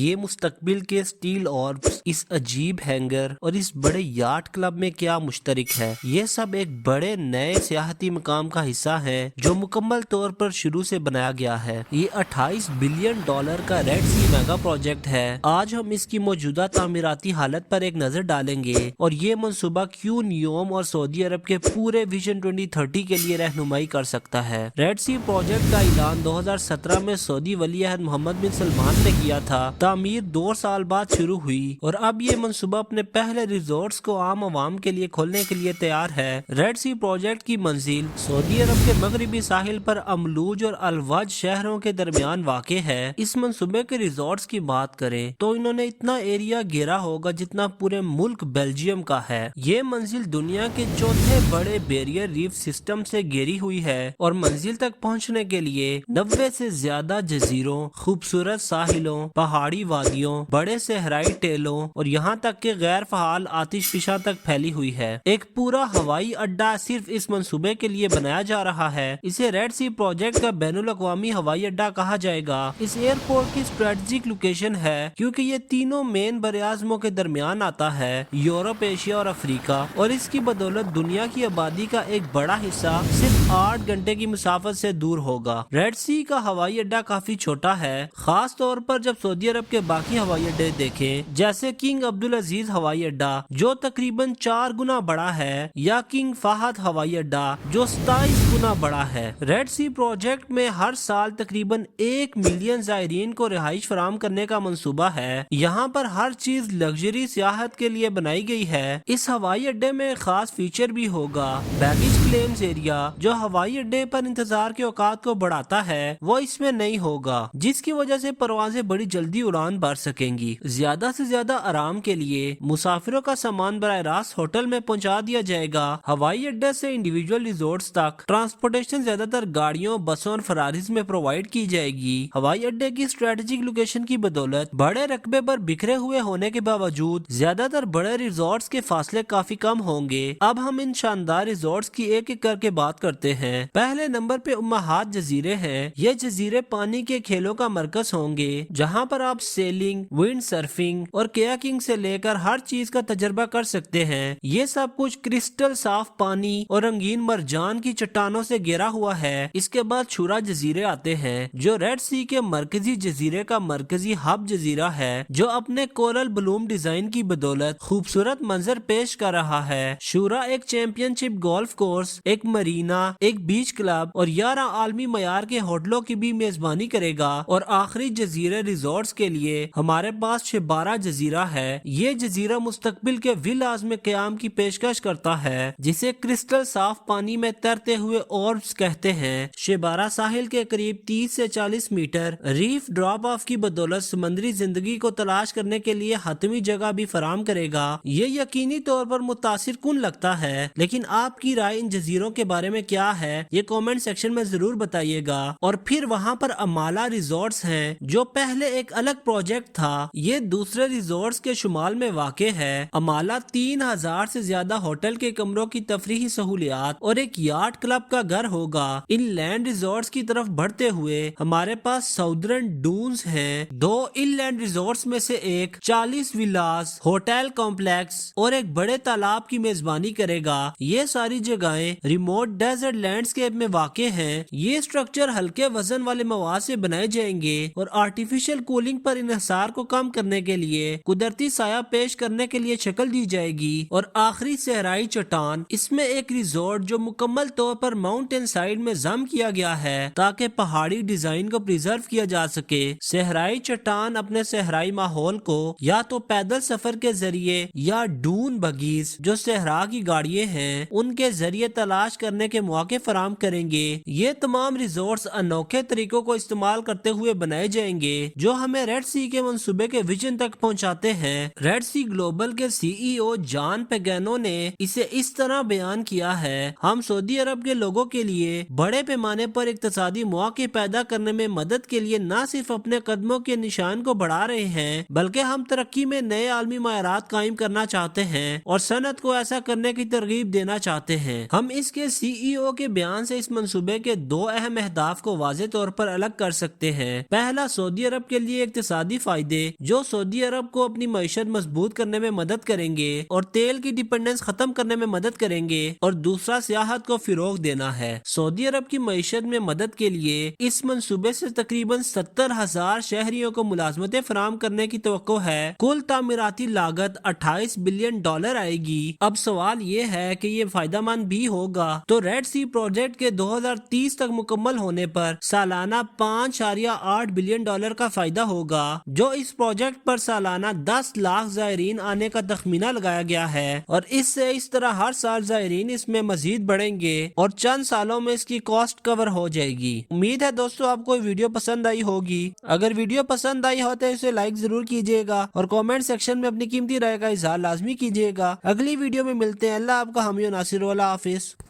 یہ مستقبل کے اسٹیل آربس اس عجیب ہینگر اور اس بڑے یاٹ کلب میں کیا مشترک ہے؟ یہ سب ایک بڑے نئے سیاحتی مقام کا حصہ ہے جو مکمل طور پر شروع سے بنایا گیا ہے۔ یہ $28 بلین کا ریڈ سی میگا پروجیکٹ ہے۔ آج ہم اس کی موجودہ تعمیراتی حالت پر ایک نظر ڈالیں گے اور یہ منصوبہ کیوں نیوم اور سعودی عرب کے پورے ویژن 2030 کے لیے رہنمائی کر سکتا ہے۔ ریڈ سی پروجیکٹ کا اعلان 2017 میں سعودی ولی عہد محمد بن سلمان نے کیا تھا۔ تعمیر 2 سال بعد شروع ہوئی اور اب یہ منصوبہ اپنے پہلے ریزورٹس کو عام عوام کے لیے کھولنے کے لیے تیار ہے۔ ریڈ سی پروجیکٹ کی منزل سعودی عرب کے مغربی ساحل پر املوج اور الوج شہروں کے درمیان واقع ہے۔ اس منصوبے کے ریزورٹس کی بات کریں تو انہوں نے اتنا ایریا گھیرا ہوگا جتنا پورے ملک بیلجیم کا ہے۔ یہ منزل دنیا کے چوتھے بڑے بیریئر ریف سسٹم سے گھیری ہوئی ہے اور منزل تک پہنچنے کے لیے 90 سے زیادہ جزیروں، خوبصورت ساحلوں، پہاڑی وادیوں، بڑے صحرائی ٹیلوں اور یہاں تک کہ غیر فعال آتش فشاں تک پھیلی ہوئی ہے۔ ایک پورا ہوائی اڈا صرف اس منصوبے کے لیے بنایا جا رہا ہے۔ اسے ریڈ سی پروجیکٹ کا بین الاقوامی ہوائی اڈا کہا جائے گا۔ اس ایئرپورٹ کی اسٹریٹجک لوکیشن ہے کیونکہ یہ تینوں مین براعظموں کے درمیان آتا ہے، یورپ، ایشیا اور افریقہ، اور اس کی بدولت دنیا کی آبادی کا ایک بڑا حصہ صرف 8 گھنٹے کی مسافت سے دور ہوگا۔ ریڈ سی کا ہوائی اڈا کافی چھوٹا ہے، خاص طور پر جب سعودی عرب کے باقی ہوائی اڈے دیکھیں، جیسے کنگ عبدالعزیز ہوائی اڈا جو تقریباً 4 گنا بڑا ہے، یا کنگ فہد ہوائی اڈا جو 27 گنا بڑا ہے۔ ریڈ سی پروجیکٹ میں ہر سال تقریباً 1 ملین زائرین کو رہائش فراہم کرنے کا منصوبہ ہے۔ یہاں پر ہر چیز لگژری سیاحت کے لیے بنائی گئی ہے۔ اس ہوائی اڈے میں ایک خاص فیچر بھی ہوگا، بیگیج کلیمز ایریا، جو ہوائی اڈے پر انتظار کے اوقات کو بڑھاتا ہے، وہ اس میں نہیں ہوگا، جس کی وجہ سے پروازیں بڑی جلدی اڑان بھر سکیں گی۔ زیادہ سے زیادہ آرام کے لیے مسافروں کا سامان براہ راست ہوٹل میں پہنچا دیا جائے گا۔ ہوائی اڈے سے انڈیویجول ریزورٹس تک ٹرانسپورٹیشن زیادہ تر گاڑیوں، بسوں اور فرارز میں پرووائڈ کی جائے گی۔ ہوائی اڈے کی اسٹریٹجک لوکیشن کی بدولت بڑے رقبے پر بکھرے ہوئے ہونے کے باوجود زیادہ تر بڑے ریزورٹس کے فاصلے کافی کم ہوں گے۔ اب ہم ان شاندار ریزورٹس کی ایک ایک کر کے بات کرتے ہیں۔ پہلے نمبر پہ امہات جزیرے ہیں۔ یہ جزیرے پانی کے کھیلوں کا مرکز ہوں گے جہاں پر آپ سیلنگ، ونڈ سرفنگ اور کیاکنگ سے لے کر ہر چیز کا تجربہ کر سکتے ہیں۔ یہ سب کچھ کرسٹل صاف پانی اور رنگین مرجان کی چٹانوں سے گھرا ہوا ہے۔ اس کے بعد چھورا جزیرے آتے ہیں جو ریڈ سی کے مرکزی جزیرے کا مرکزی ہب جزیرہ ہے، جو اپنے کورل بلوم ڈیزائن کی بدولت خوبصورت منظر پیش کر رہا ہے۔ شورا ایک چیمپئن شپ گولف کورس، ایک مرینا، ایک بیچ کلب اور 11 عالمی معیار کے ہوٹلوں کی بھی میزبانی کرے گا۔ اور آخری جزیرے ریزورٹس کے لیے ہمارے پاس شبارہ جزیرہ ہے۔ یہ جزیرہ مستقبل کے ولاز میں قیام کی پیشکش کرتا ہے، جسے کرسٹل صاف پانی میں تیرتے ہوئے اوربس کہتے ہیں۔ شبارہ ساحل کے قریب 30 سے 40 میٹر ریف ڈراپ آف کی بدولت سمندری زندگی کو تلاش کرنے کے لیے حتمی جگہ بھی فراہم کرے گا۔ یہ یقینی طور پر متاثر کن لگتا ہے، لیکن آپ کی رائے ان جزیروں کے بارے میں کیا ہے یہ کامنٹ سیکشن میں ضرور بتائیے گا۔ اور پھر وہاں پر امالا ریزورٹس ہیں جو پہلے ایک الگ پروجیکٹ تھا۔ یہ دوسرے ریزورٹس کے شمال میں واقع ہے۔ امالا 3000 سے زیادہ ہوٹل کے کمروں کی تفریحی سہولیات اور ایک یاٹ کلب کا گھر ہوگا۔ ان لینڈ ریزورٹس کی طرف بڑھتے ہوئے ہمارے پاس ساؤدرن ڈونز ہیں، 2 ان لینڈ ریزورٹس میں سے ایک 40 ولاز، ہوٹل کمپلیکس اور ایک بڑے تالاب کی میزبانی کرے گا۔ یہ ساری جگہیں ریموٹ ڈیزرٹ لینڈسکیپ میں واقع ہیں۔ یہ اسٹرکچر ہلکے وزن والے مواد سے بنائے جائیں گے اور آرٹیفیشل کولنگ پر انحصار کو کم کرنے کے لیے قدرتی سایہ پیش کرنے کے لیے شکل دی جائے گی۔ اور آخری صحرائی چٹان، اس میں ایک ریزورٹ جو مکمل طور پر ماؤنٹین سائیڈ میں ضم کیا گیا ہے تاکہ پہاڑی ڈیزائن کو پریزرو کیا جا سکے۔ صحرائی چٹان اپنے صحرائی ماحول کو یا تو پیدل سفر کے ذریعے یا ڈون بگیز جو صحرا کی گاڑیاں ہیں ان کے ذریعے تلاش کرنے کے مواقع فراہم کریں گے۔ یہ تمام ریزورٹس انوکھے طریقوں کو استعمال کرتے ہوئے بنائے جائیں گے جو ہمیں ریڈ سی کے منصوبے کے ویژن تک پہنچاتے ہیں۔ ریڈ سی گلوبل کے CEO جان پیگانو نے اسے اس طرح بیان کیا ہے: ہم سعودی عرب کے لوگوں کے لیے بڑے پیمانے پر اقتصادی مواقع پیدا کرنے میں مدد کے لیے نہ صرف اپنے قدموں کے نشان کو بڑھا رہے ہیں بلکہ ہم ترقی میں نئے عالمی معیارات قائم کرنا چاہتے ہیں اور صنعت کو ایسا کرنے کی ترغیب دینا چاہتے ہیں۔ ہم اس کے CEO کے بیان سے اس منصوبے کے 2 اہم اہداف کو واضح طور پر الگ کر سکتے ہیں۔ پہلا، سعودی عرب کے لیے اقتصادی اقتصادی فائدے جو سعودی عرب کو اپنی معیشت مضبوط کرنے میں مدد کریں گے اور تیل کی ڈیپینڈنس ختم کرنے میں مدد کریں گے، اور دوسرا سیاحت کو فروغ دینا ہے۔ سعودی عرب کی معیشت میں مدد کے لیے اس منصوبے سے تقریباً 70,000 شہریوں کو ملازمتیں فراہم کرنے کی توقع ہے۔ کل تعمیراتی لاگت $28 بلین آئے گی۔ اب سوال یہ ہے کہ یہ فائدہ مند بھی ہوگا؟ تو ریڈ سی پروجیکٹ کے 2030 تک مکمل ہونے پر سالانہ $5.8 بلین کا فائدہ ہوگا، جو اس پروجیکٹ پر سالانہ 10 لاکھ زائرین آنے کا تخمینہ لگایا گیا ہے، اور اس طرح ہر سال زائرین اس میں مزید بڑھیں گے اور چند سالوں میں اس کی کاسٹ کور ہو جائے گی۔ امید ہے دوستو آپ کو ویڈیو پسند آئی ہوگی۔ اگر ویڈیو پسند آئی ہو تو اسے لائک ضرور کیجئے گا اور کامنٹ سیکشن میں اپنی قیمتی رائے کا اظہار لازمی کیجئے گا۔ اگلی ویڈیو میں ملتے ہیں۔ اللہ آپ کا حامی و ناصر۔ اللہ حافظ۔